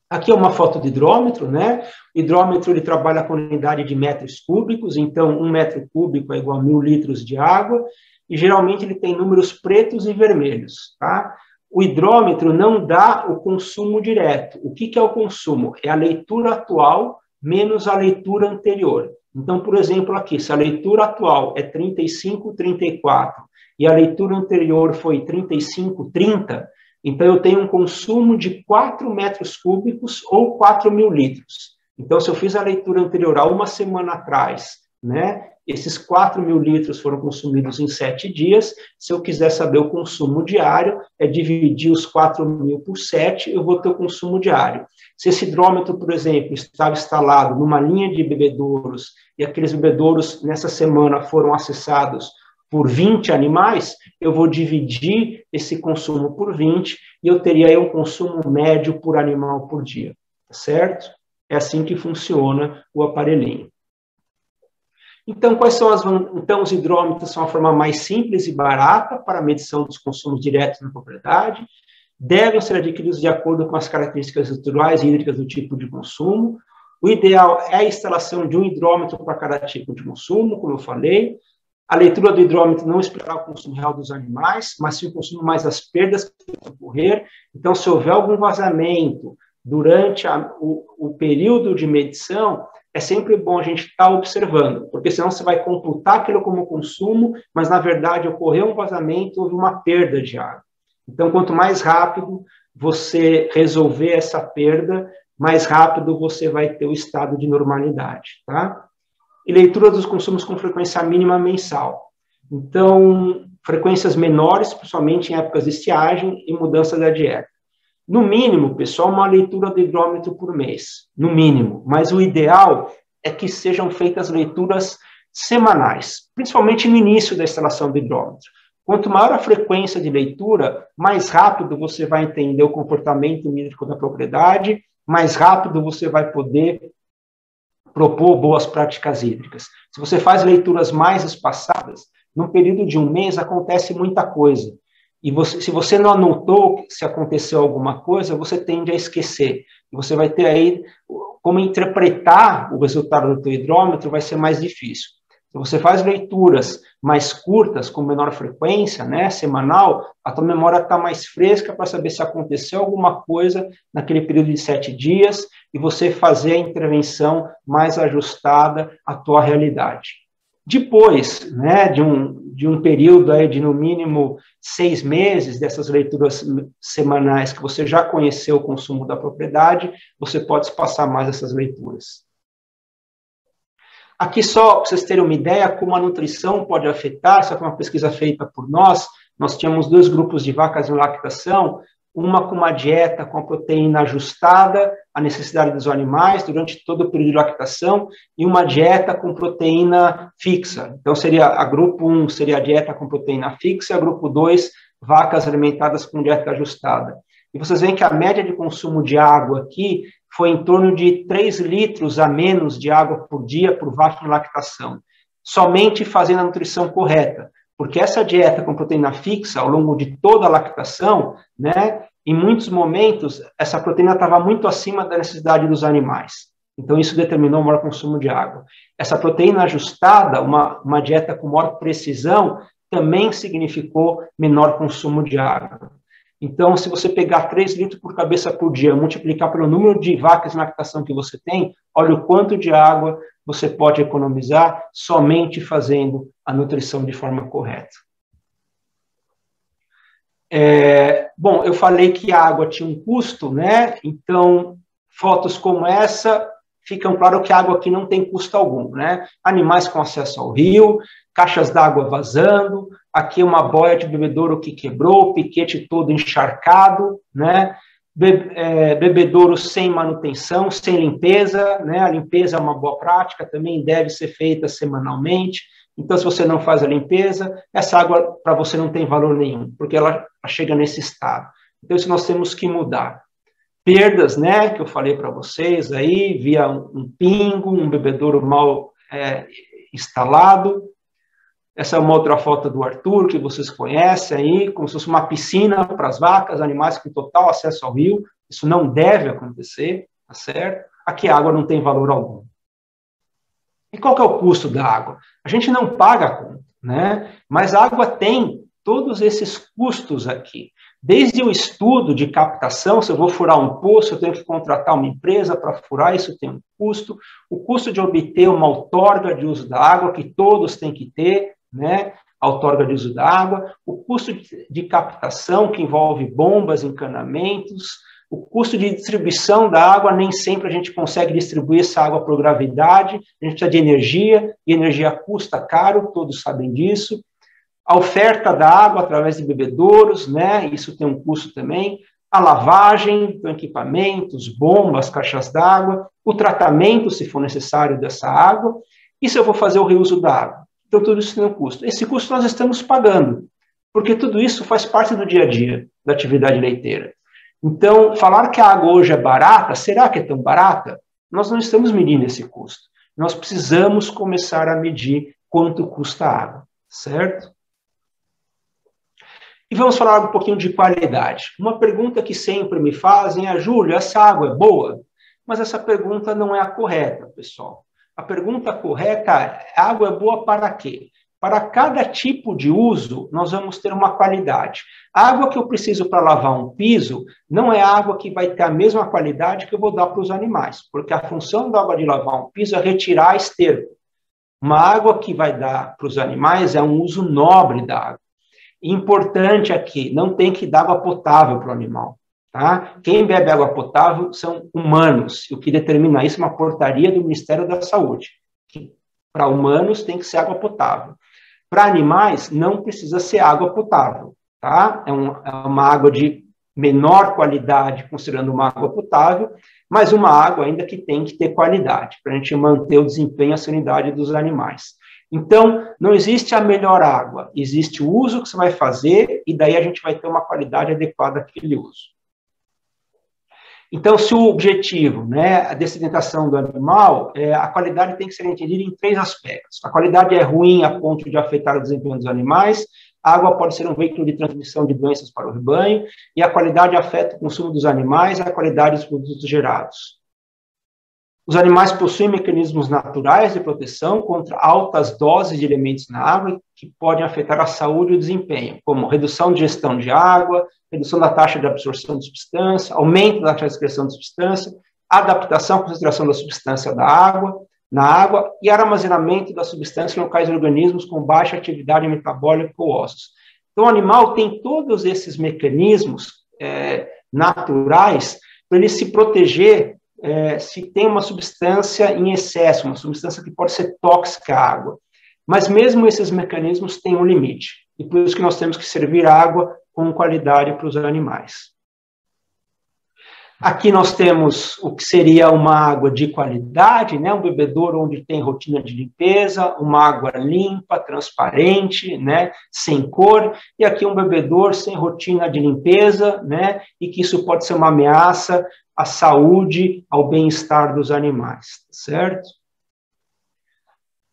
Aqui é uma foto do hidrômetro, né? O hidrômetro ele trabalha com unidade de metros cúbicos, então 1 metro cúbico é igual a 1.000 litros de água, e geralmente ele tem números pretos e vermelhos, tá? O hidrômetro não dá o consumo direto. O que é o consumo? É a leitura atual menos a leitura anterior. Então, por exemplo, aqui, se a leitura atual é 35,34 e a leitura anterior foi 35,30, então eu tenho um consumo de 4 metros cúbicos ou 4.000 litros. Então, se eu fiz a leitura anterior há uma semana atrás, né, esses 4.000 litros foram consumidos em 7 dias. Se eu quiser saber o consumo diário, é dividir os 4.000 por 7, eu vou ter o consumo diário. Se esse hidrômetro, por exemplo, estava instalado numa linha de bebedouros e aqueles bebedouros nessa semana foram acessados por 20 animais, eu vou dividir esse consumo por 20 e eu teria aí um consumo médio por animal por dia, certo? É assim que funciona o aparelhinho. Então, então, os hidrômetros são a forma mais simples e barata para a medição dos consumos diretos na propriedade, devem ser adquiridos de acordo com as características estruturais e hídricas do tipo de consumo. O ideal é a instalação de um hidrômetro para cada tipo de consumo, como eu falei. A leitura do hidrômetro não explicará o consumo real dos animais, mas sim o consumo mais as perdas que ocorrer. Então, se houver algum vazamento durante o período de medição, é sempre bom a gente estar observando, porque senão você vai computar aquilo como consumo, mas na verdade ocorreu um vazamento, houve uma perda de água. Então, quanto mais rápido você resolver essa perda, mais rápido você vai ter o estado de normalidade, tá? E leitura dos consumos com frequência mínima mensal. Então, frequências menores, principalmente em épocas de estiagem e mudança da dieta. No mínimo, pessoal, uma leitura do hidrômetro por mês, no mínimo. Mas o ideal é que sejam feitas leituras semanais, principalmente no início da instalação do hidrômetro. Quanto maior a frequência de leitura, mais rápido você vai entender o comportamento hídrico da propriedade, mais rápido você vai poder propor boas práticas hídricas. Se você faz leituras mais espaçadas, num período de um mês acontece muita coisa. E se você não anotou se aconteceu alguma coisa, você tende a esquecer. E você vai ter aí como interpretar o resultado do teu hidrômetro vai ser mais difícil. Se você faz leituras mais curtas, com menor frequência, né, semanal, a tua memória está mais fresca para saber se aconteceu alguma coisa naquele período de 7 dias e você fazer a intervenção mais ajustada à tua realidade. Depois, né, de um período aí de, no mínimo, 6 meses, dessas leituras semanais que você já conheceu o consumo da propriedade, você pode passar mais essas leituras. Aqui só para vocês terem uma ideia como a nutrição pode afetar, isso é uma pesquisa feita por nós tínhamos 2 grupos de vacas em lactação, uma com uma dieta com a proteína ajustada à necessidade dos animais durante todo o período de lactação e uma dieta com proteína fixa. Então, a grupo 1 seria a dieta com proteína fixa, e a grupo 2, vacas alimentadas com dieta ajustada. E vocês veem que a média de consumo de água aqui foi em torno de 3 litros a menos de água por dia por vaca em lactação, somente fazendo a nutrição correta. Porque essa dieta com proteína fixa, ao longo de toda a lactação, né, em muitos momentos, essa proteína estava muito acima da necessidade dos animais. Então, isso determinou o maior consumo de água. Essa proteína ajustada, uma dieta com maior precisão, também significou menor consumo de água. Então, se você pegar 3 litros por cabeça por dia, multiplicar pelo número de vacas em lactação que você tem, olha o quanto de água você pode economizar somente fazendo a nutrição de forma correta. Bom, eu falei que a água tinha um custo, né? Então, fotos como essa ficam claro que a água aqui não tem custo algum, né? Animais com acesso ao rio, caixas d'água vazando, aqui uma boia de bebedouro que quebrou, o piquete todo encharcado, né? Bebedouro sem manutenção, sem limpeza, né? A limpeza é uma boa prática, também deve ser feita semanalmente. Então, se você não faz a limpeza, essa água para você não tem valor nenhum, porque ela chega nesse estado. Então, isso nós temos que mudar. Perdas, né, que eu falei para vocês aí, via um pingo, um bebedouro mal instalado. Essa é uma outra foto do Arthur, que vocês conhecem aí, como se fosse uma piscina para as vacas, animais com total acesso ao rio. Isso não deve acontecer, tá certo? Aqui a água não tem valor algum. E qual que é o custo da água? A gente não paga a conta, né? Mas a água tem todos esses custos aqui. Desde o estudo de captação, se eu vou furar um poço, eu tenho que contratar uma empresa para furar, isso tem um custo. O custo de obter uma outorga de uso da água, que todos têm que ter, né? A outorga de uso da água. O custo de captação, que envolve bombas, encanamentos. O custo de distribuição da água, nem sempre a gente consegue distribuir essa água por gravidade. A gente precisa de energia, e energia custa caro, todos sabem disso. A oferta da água através de bebedouros, né? Isso tem um custo também. A lavagem, então, equipamentos, bombas, caixas d'água. O tratamento, se for necessário, dessa água. E se eu vou fazer o reuso da água? Então, tudo isso tem um custo. Esse custo nós estamos pagando, porque tudo isso faz parte do dia a dia da atividade leiteira. Então, falar que a água hoje é barata, será que é tão barata? Nós não estamos medindo esse custo. Nós precisamos começar a medir quanto custa a água, certo? E vamos falar um pouquinho de qualidade. Uma pergunta que sempre me fazem é: Júlio, essa água é boa? Mas essa pergunta não é a correta, pessoal. A pergunta correta é: a água é boa para quê? Para cada tipo de uso, nós vamos ter uma qualidade. A água que eu preciso para lavar um piso não é a água que vai ter a mesma qualidade que eu vou dar para os animais, porque a função da água de lavar um piso é retirar esterco. Uma água que vai dar para os animais é um uso nobre da água. Importante aqui, não tem que dar água potável para o animal. Tá? Quem bebe água potável são humanos. E o que determina isso é uma portaria do Ministério da Saúde. Que para humanos tem que ser água potável. Para animais, não precisa ser água potável. Tá? É uma água de menor qualidade, considerando uma água potável, mas uma água ainda que tem que ter qualidade, para a gente manter o desempenho e a sanidade dos animais. Então, não existe a melhor água, existe o uso que você vai fazer e daí a gente vai ter uma qualidade adequada àquele uso. Então, se o objetivo, né, a dessedentação do animal, a qualidade tem que ser entendida em 3 aspectos. A qualidade é ruim a ponto de afetar o desempenho dos animais, a água pode ser um veículo de transmissão de doenças para o rebanho, e a qualidade afeta o consumo dos animais e a qualidade dos produtos gerados. Os animais possuem mecanismos naturais de proteção contra altas doses de elementos na água que podem afetar a saúde e o desempenho, como redução de ingestão de água, redução da taxa de absorção de substância, aumento da taxa de excreção de substância, adaptação à concentração da substância da água, na água e armazenamento da substância em locais de organismos com baixa atividade metabólica ou ossos. Então, o animal tem todos esses mecanismos naturais para ele se proteger se tem uma substância em excesso, uma substância que pode ser tóxica à água. Mas mesmo esses mecanismos têm um limite, e por isso que nós temos que servir água com qualidade para os animais. Aqui nós temos o que seria uma água de qualidade, né? Um bebedouro onde tem rotina de limpeza, uma água limpa, transparente, né? Sem cor, e aqui um bebedouro sem rotina de limpeza, né? E que isso pode ser uma ameaça à saúde, ao bem-estar dos animais, certo?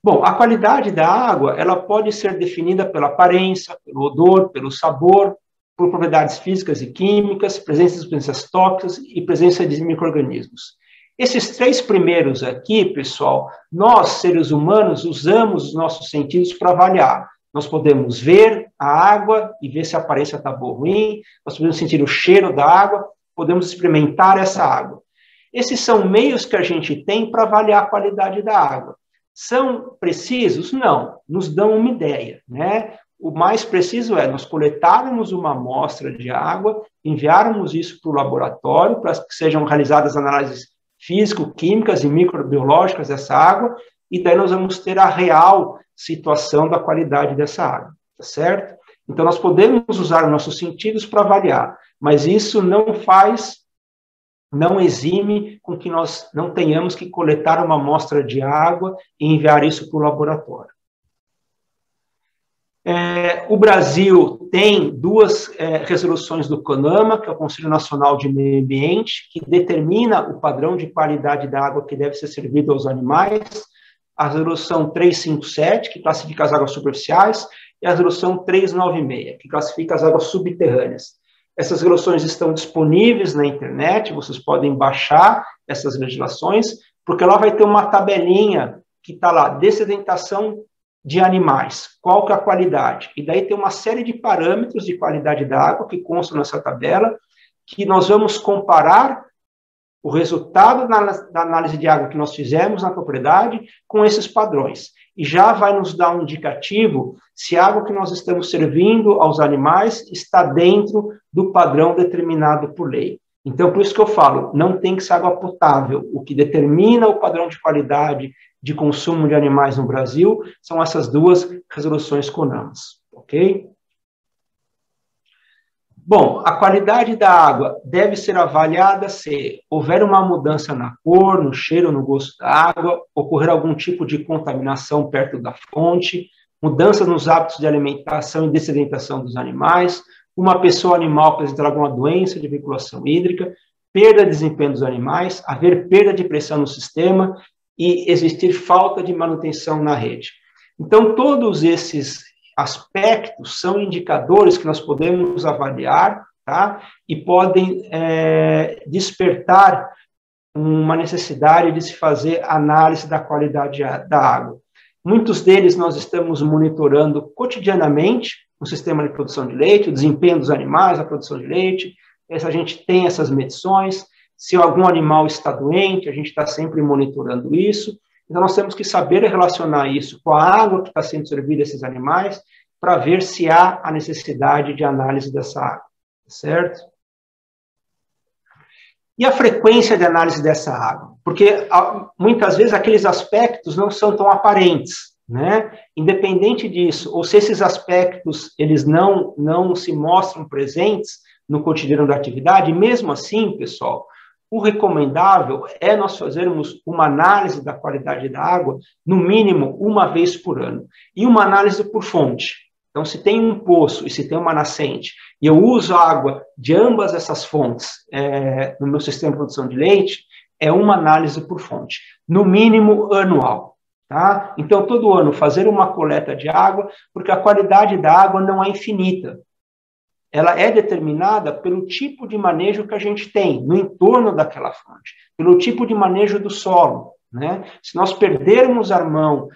Bom, a qualidade da água, ela pode ser definida pela aparência, pelo odor, pelo sabor, por propriedades físicas e químicas, presença de substâncias tóxicas e presença de micro-organismos. Esses três primeiros aqui, pessoal, nós, seres humanos, usamos os nossos sentidos para avaliar. Nós podemos ver a água e ver se a aparência está boa ou ruim, nós podemos sentir o cheiro da água, podemos experimentar essa água. Esses são meios que a gente tem para avaliar a qualidade da água. São precisos? Não, nos dão uma ideia, né? O mais preciso é nós coletarmos uma amostra de água, enviarmos isso para o laboratório, para que sejam realizadas análises físico-químicas e microbiológicas dessa água, e daí nós vamos ter a real situação da qualidade dessa água, tá certo? Então, nós podemos usar os nossos sentidos para avaliar, mas isso não exime com que nós não tenhamos que coletar uma amostra de água e enviar isso para o laboratório. O Brasil tem duas resoluções do CONAMA, que é o Conselho Nacional de Meio Ambiente, que determina o padrão de qualidade da água que deve ser servido aos animais, a resolução 357, que classifica as águas superficiais, e a resolução 396, que classifica as águas subterrâneas. Essas resoluções estão disponíveis na internet, vocês podem baixar essas legislações, porque lá vai ter uma tabelinha que está lá, dessedentação de animais, qual que é a qualidade? E daí tem uma série de parâmetros de qualidade da água que constam nessa tabela, que nós vamos comparar o resultado da análise de água que nós fizemos na propriedade com esses padrões. E já vai nos dar um indicativo se a água que nós estamos servindo aos animais está dentro do padrão determinado por lei. Então, por isso que eu falo, não tem que ser água potável. O que determina o padrão de qualidade de consumo de animais no Brasil são essas duas resoluções CONAMAs, ok? Bom, a qualidade da água deve ser avaliada se houver uma mudança na cor, no cheiro, no gosto da água, ocorrer algum tipo de contaminação perto da fonte, mudança nos hábitos de alimentação e dessedentação dos animais, uma pessoa animal apresentar alguma doença de veiculação hídrica, perda de desempenho dos animais, haver perda de pressão no sistema e existir falta de manutenção na rede. Então, todos esses aspectos são indicadores que nós podemos avaliar, tá? E podem despertar uma necessidade de se fazer análise da qualidade da água. Muitos deles nós estamos monitorando cotidianamente no sistema de produção de leite, o desempenho dos animais, a produção de leite, a gente tem essas medições. Se algum animal está doente, a gente está sempre monitorando isso. Então, nós temos que saber relacionar isso com a água que está sendo servida a esses animais para ver se há a necessidade de análise dessa água, certo? E a frequência de análise dessa água? Porque, muitas vezes, aqueles aspectos não são tão aparentes, né? Independente disso, ou se esses aspectos eles não se mostram presentes no cotidiano da atividade, mesmo assim, pessoal, o recomendável é nós fazermos uma análise da qualidade da água, no mínimo, uma vez por ano. E uma análise por fonte. Então, se tem um poço e se tem uma nascente, e eu uso a água de ambas essas fontes no meu sistema de produção de leite, é uma análise por fonte. No mínimo, anual. Tá? Então, todo ano, fazer uma coleta de água, porque a qualidade da água não é infinita. Ela é determinada pelo tipo de manejo que a gente tem no entorno daquela fonte, pelo tipo de manejo do solo, né? Se nós perdermos a mão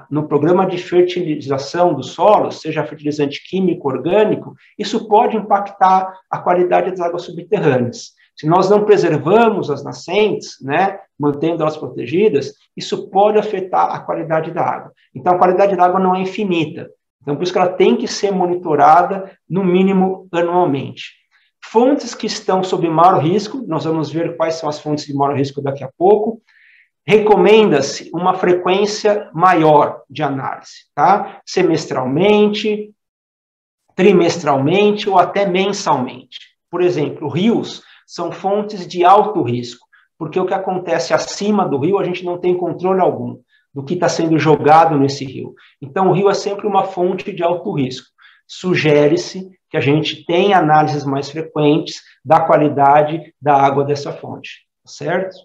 no programa de fertilização do solo, seja fertilizante químico, orgânico, isso pode impactar a qualidade das águas subterrâneas. Se nós não preservamos as nascentes, né, mantendo elas protegidas, isso pode afetar a qualidade da água. Então, a qualidade da água não é infinita. Então, por isso que ela tem que ser monitorada, no mínimo, anualmente. Fontes que estão sob maior risco, nós vamos ver quais são as fontes de maior risco daqui a pouco. Recomenda-se uma frequência maior de análise, tá? Semestralmente, trimestralmente ou até mensalmente. Por exemplo, rios são fontes de alto risco, porque o que acontece acima do rio a gente não tem controle algum do que está sendo jogado nesse rio. Então, o rio é sempre uma fonte de alto risco. Sugere-se que a gente tenha análises mais frequentes da qualidade da água dessa fonte, certo?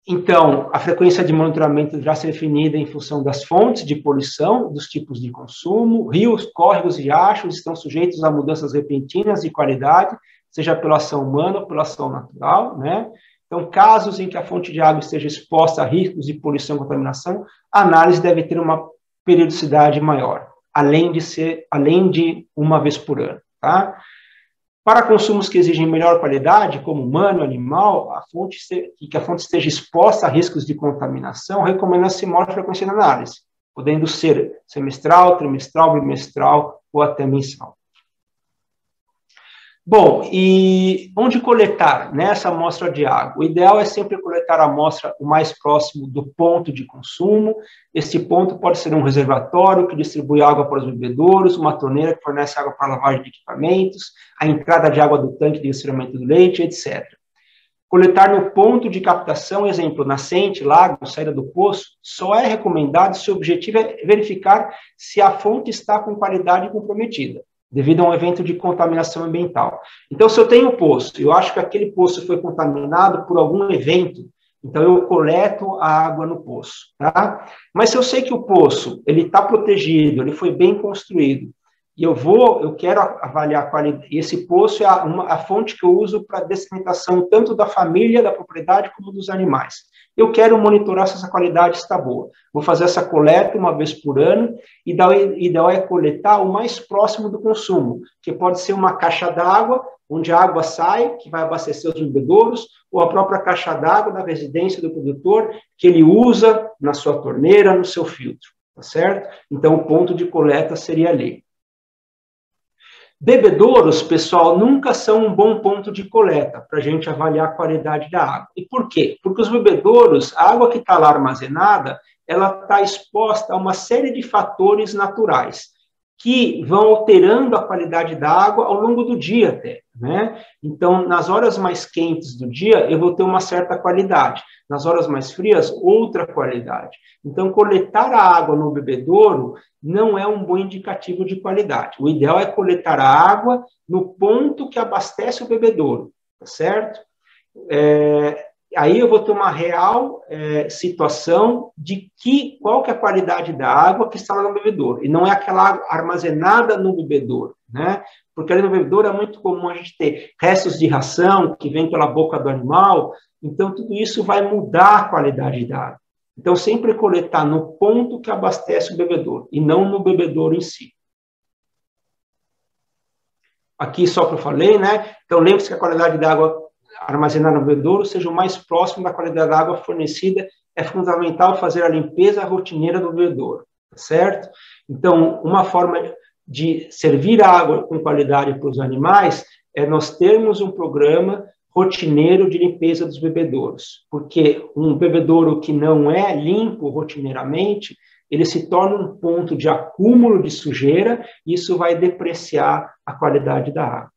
Então, a frequência de monitoramento já ser definida em função das fontes de poluição, dos tipos de consumo. Rios, córregos e riachos estão sujeitos a mudanças repentinas de qualidade, seja pela ação humana ou pela ação natural, né? Então, casos em que a fonte de água esteja exposta a riscos de poluição e contaminação, a análise deve ter uma periodicidade maior, além de uma vez por ano, tá? Para consumos que exigem melhor qualidade, como humano, animal, que a fonte esteja exposta a riscos de contaminação, recomenda-se maior frequência de análise, podendo ser semestral, trimestral, bimestral ou até mensal. Bom, e onde coletar nessa amostra de água? O ideal é sempre coletar a amostra o mais próximo do ponto de consumo. Este ponto pode ser um reservatório que distribui água para os bebedouros, uma torneira que fornece água para lavagem de equipamentos, a entrada de água do tanque de resfriamento do leite, etc. Coletar no ponto de captação, exemplo, nascente, lago, saída do poço, só é recomendado se o objetivo é verificar se a fonte está com qualidade comprometida, devido a um evento de contaminação ambiental. Então, se eu tenho um poço, eu acho que aquele poço foi contaminado por algum evento, então eu coleto a água no poço, tá? Mas se eu sei que o poço, ele está protegido, ele foi bem construído, e eu quero avaliar a qualidade, e esse poço é a fonte que eu uso para delimitação tanto da família, da propriedade, como dos animais. Eu quero monitorar se essa qualidade está boa. Vou fazer essa coleta uma vez por ano, e o ideal é coletar o mais próximo do consumo, que pode ser uma caixa d'água, onde a água sai, que vai abastecer os bebedouros, ou a própria caixa d'água da residência do produtor, que ele usa na sua torneira, no seu filtro, tá certo? Então, o ponto de coleta seria ali. Bebedouros, pessoal, nunca são um bom ponto de coleta para a gente avaliar a qualidade da água. E por quê? Porque os bebedouros, a água que está lá armazenada, ela está exposta a uma série de fatores naturais que vão alterando a qualidade da água ao longo do dia até, né? Então, nas horas mais quentes do dia, eu vou ter uma certa qualidade. Nas horas mais frias, outra qualidade. Então, coletar a água no bebedouro não é um bom indicativo de qualidade. O ideal é coletar a água no ponto que abastece o bebedouro, tá certo? Aí eu vou ter uma real situação de qual que é a qualidade da água que está lá no bebedouro, e não é aquela água armazenada no bebedouro, né? Porque ali no bebedouro é muito comum a gente ter restos de ração que vem pela boca do animal, então tudo isso vai mudar a qualidade da água. Então, sempre coletar no ponto que abastece o bebedouro, e não no bebedouro em si. Aqui só que eu falei, né? Então, lembre-se que a qualidade da água armazenada no bebedouro seja o mais próximo da qualidade da água fornecida. É fundamental fazer a limpeza rotineira do bebedouro, certo? Então, uma forma de servir a água com qualidade para os animais é nós termos um programa rotineiro de limpeza dos bebedouros, porque um bebedouro que não é limpo rotineiramente, ele se torna um ponto de acúmulo de sujeira, e isso vai depreciar a qualidade da água.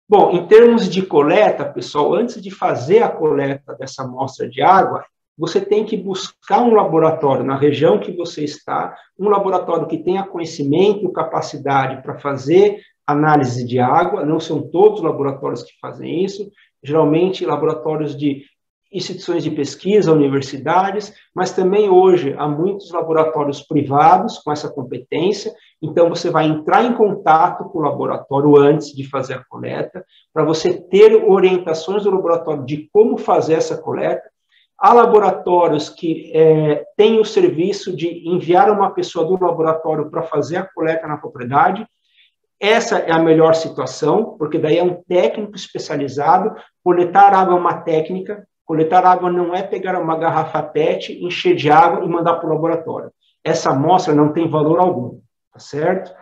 Bom, em termos de coleta, pessoal, antes de fazer a coleta dessa amostra de água, você tem que buscar um laboratório na região que você está, um laboratório que tenha conhecimento e capacidade para fazer análise de água. Não são todos os laboratórios que fazem isso, geralmente laboratórios de instituições de pesquisa, universidades, mas também hoje há muitos laboratórios privados com essa competência. Então, você vai entrar em contato com o laboratório antes de fazer a coleta, para você ter orientações do laboratório de como fazer essa coleta. Há laboratórios que têm o serviço de enviar uma pessoa do laboratório para fazer a coleta na propriedade. Essa é a melhor situação, porque daí é um técnico especializado. Coletar água é uma técnica. Coletar água não é pegar uma garrafa PET, encher de água e mandar para o laboratório. Essa amostra não tem valor algum, tá certo?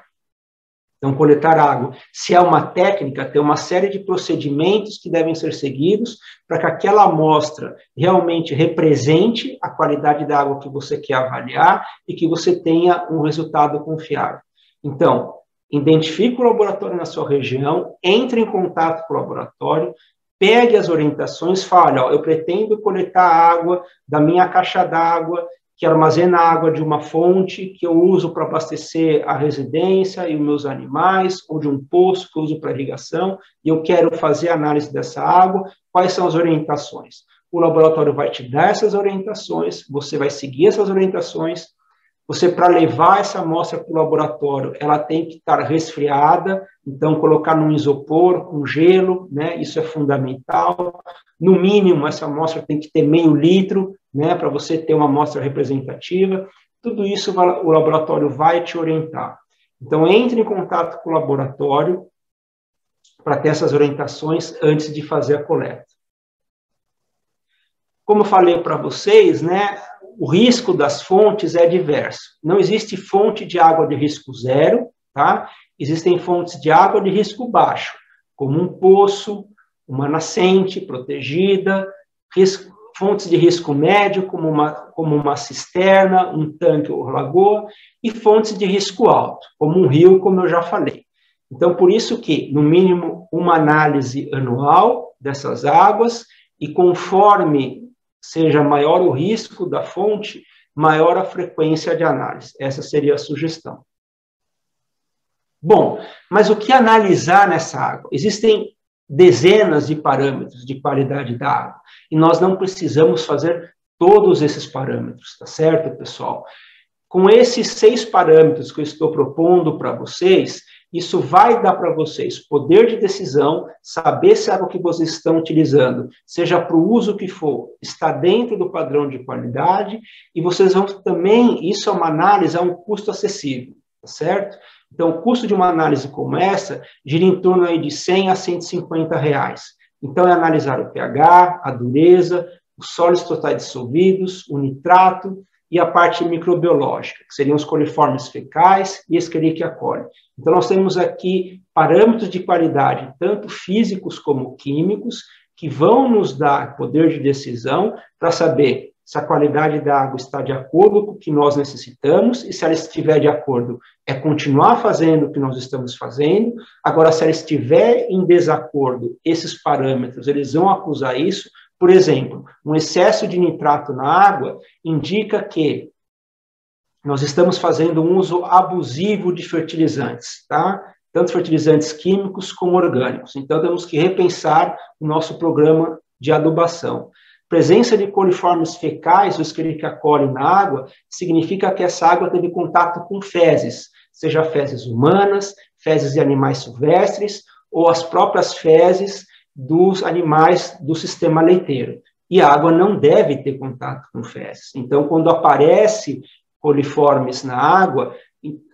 Então, coletar água, se é uma técnica, tem uma série de procedimentos que devem ser seguidos para que aquela amostra realmente represente a qualidade da água que você quer avaliar e que você tenha um resultado confiável. Então, identifique o laboratório na sua região, entre em contato com o laboratório, pegue as orientações, fale, ó, eu pretendo coletar água da minha caixa d'água, que armazena água de uma fonte que eu uso para abastecer a residência e os meus animais, ou de um poço que eu uso para irrigação, e eu quero fazer análise dessa água, quais são as orientações? O laboratório vai te dar essas orientações, você vai seguir essas orientações, você, para levar essa amostra para o laboratório, ela tem que estar resfriada, então colocar num isopor com gelo, né, isso é fundamental. No mínimo, essa amostra tem que ter meio litro, né, para você ter uma amostra representativa. Tudo isso o laboratório vai te orientar. Então, entre em contato com o laboratório para ter essas orientações antes de fazer a coleta. Como eu falei para vocês, né, o risco das fontes é diverso. Não existe fonte de água de risco zero, tá? Existem fontes de água de risco baixo, como um poço, uma nascente protegida, fontes de risco médio, como uma cisterna, um tanque ou lagoa, e fontes de risco alto, como um rio, como eu já falei. Então, por isso que, no mínimo, uma análise anual dessas águas, e conforme seja maior o risco da fonte, maior a frequência de análise. Essa seria a sugestão. Bom, mas o que analisar nessa água? Existem dezenas de parâmetros de qualidade da água, e nós não precisamos fazer todos esses parâmetros, tá certo, pessoal? Com esses 6 parâmetros que eu estou propondo para vocês, isso vai dar para vocês poder de decisão, saber se a água que vocês estão utilizando, seja para o uso que for, está dentro do padrão de qualidade, e vocês vão também, isso é uma análise a um custo acessível, tá certo? Então, o custo de uma análise como essa gira em torno aí de R$100 a R$150. Então, é analisar o pH, a dureza, os sólidos totais dissolvidos, o nitrato e a parte microbiológica, que seriam os coliformes fecais e Escherichia coli. Então, nós temos aqui parâmetros de qualidade, tanto físicos como químicos, que vão nos dar poder de decisão para saber se a qualidade da água está de acordo com o que nós necessitamos, e se ela estiver de acordo, é continuar fazendo o que nós estamos fazendo. Agora, se ela estiver em desacordo, esses parâmetros, eles vão acusar isso. Por exemplo, um excesso de nitrato na água indica que nós estamos fazendo um uso abusivo de fertilizantes, tá? Tanto fertilizantes químicos como orgânicos. Então, temos que repensar o nosso programa de adubação. Presença de coliformes fecais, ou Escherichia coli na água, significa que essa água teve contato com fezes, seja fezes humanas, fezes de animais silvestres, ou as próprias fezes dos animais do sistema leiteiro. E a água não deve ter contato com fezes. Então, quando aparece coliformes na água,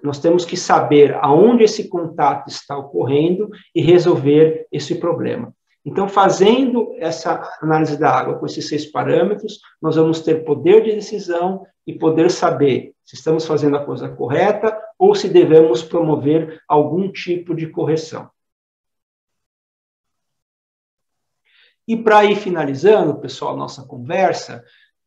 nós temos que saber aonde esse contato está ocorrendo e resolver esse problema. Então, fazendo essa análise da água com esses 6 parâmetros, nós vamos ter poder de decisão e poder saber se estamos fazendo a coisa correta ou se devemos promover algum tipo de correção. E para ir finalizando, pessoal, nossa conversa,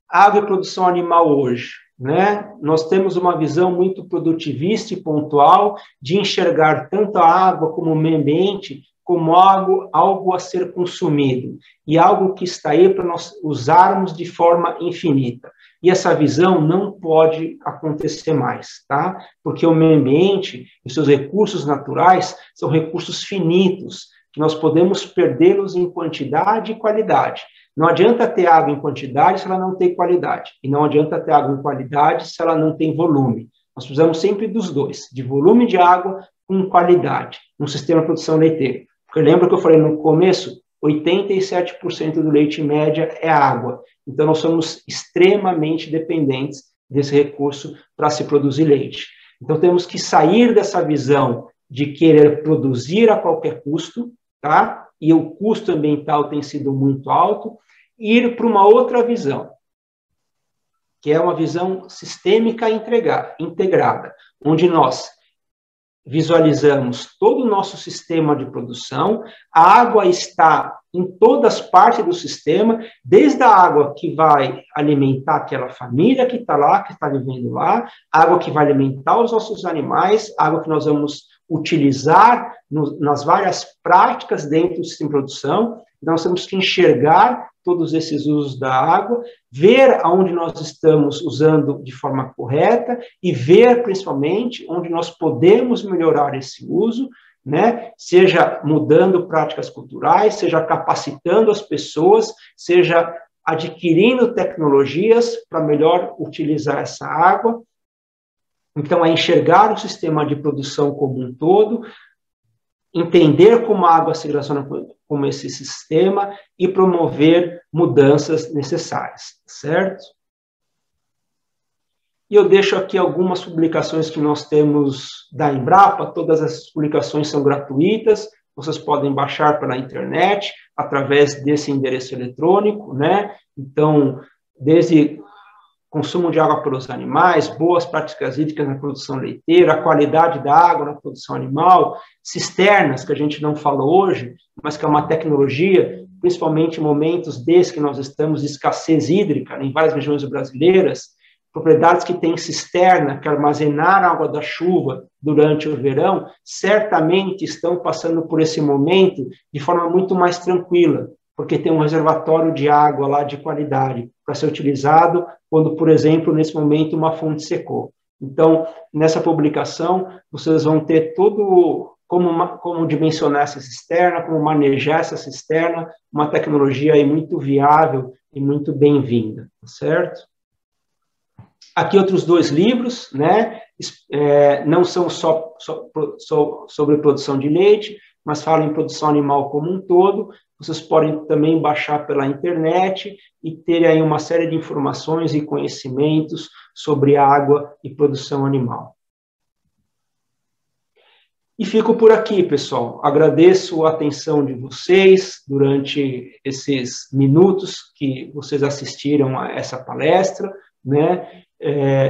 água e produção animal hoje, né? Nós temos uma visão muito produtivista e pontual de enxergar tanto a água como o meio ambiente como algo a ser consumido, e algo que está aí para nós usarmos de forma infinita. E essa visão não pode acontecer mais, tá? Porque o meio ambiente e seus recursos naturais são recursos finitos, que nós podemos perdê-los em quantidade e qualidade. Não adianta ter água em quantidade se ela não tem qualidade, e não adianta ter água em qualidade se ela não tem volume. Nós precisamos sempre dos dois, de volume de água com qualidade, no sistema de produção leiteira. Porque lembra que eu falei no começo, 87% do leite em média é água. Então, nós somos extremamente dependentes desse recurso para se produzir leite. Então, temos que sair dessa visão de querer produzir a qualquer custo, tá? E o custo ambiental tem sido muito alto, e ir para uma outra visão, que é uma visão sistêmica integrada, onde nós visualizamos todo o nosso sistema de produção, a água está em todas as partes do sistema, desde a água que vai alimentar aquela família que está lá, que está vivendo lá, a água que vai alimentar os nossos animais, a água que nós vamos utilizar nas várias práticas dentro do sistema de produção. Então, nós temos que enxergar todos esses usos da água, ver aonde nós estamos usando de forma correta e ver, principalmente, onde nós podemos melhorar esse uso, né? Seja mudando práticas culturais, seja capacitando as pessoas, seja adquirindo tecnologias para melhor utilizar essa água. Então, é enxergar o sistema de produção como um todo, entender como a água se relaciona com esse sistema e promover mudanças necessárias, certo? E eu deixo aqui algumas publicações que nós temos da Embrapa, todas essas publicações são gratuitas, vocês podem baixar pela internet, através desse endereço eletrônico, né? Então, desde consumo de água pelos animais, boas práticas hídricas na produção leiteira, a qualidade da água na produção animal, cisternas, que a gente não falou hoje, mas que é uma tecnologia, principalmente em momentos desses que nós estamos de escassez hídrica em várias regiões brasileiras, propriedades que têm cisterna, que armazenar a água da chuva durante o verão, certamente estão passando por esse momento de forma muito mais tranquila, porque tem um reservatório de água lá de qualidade para ser utilizado quando, por exemplo, nesse momento, uma fonte secou. Então, nessa publicação, vocês vão ter todo como dimensionar essa cisterna, como manejar essa cisterna, uma tecnologia aí muito viável e muito bem-vinda, certo? Aqui outros 2 livros, né? Não são só sobre produção de leite, mas falam em produção animal como um todo. Vocês podem também baixar pela internet e ter aí uma série de informações e conhecimentos sobre água e produção animal. E fico por aqui, pessoal. Agradeço a atenção de vocês durante esses minutos que vocês assistiram a essa palestra, né?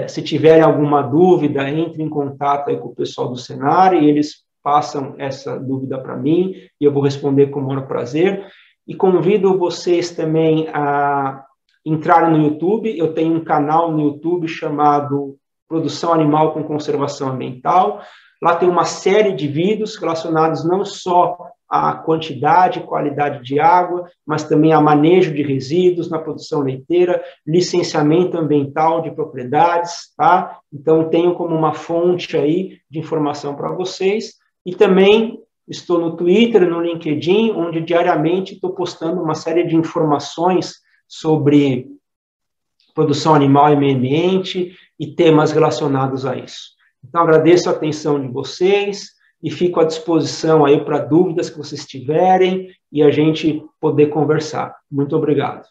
Se tiverem alguma dúvida, entre em contato aí com o pessoal do Senar e eles passam essa dúvida para mim e eu vou responder com o maior prazer. E convido vocês também a entrarem no YouTube. Eu tenho um canal no YouTube chamado Produção Animal com Conservação Ambiental. Lá tem uma série de vídeos relacionados não só à quantidade e qualidade de água, mas também a manejo de resíduos na produção leiteira, licenciamento ambiental de propriedades, tá? Então, tenho como uma fonte aí de informação para vocês. E também estou no Twitter, no LinkedIn, onde diariamente estou postando uma série de informações sobre produção animal e meio ambiente e temas relacionados a isso. Então, agradeço a atenção de vocês e fico à disposição aí para dúvidas que vocês tiverem e a gente poder conversar. Muito obrigado.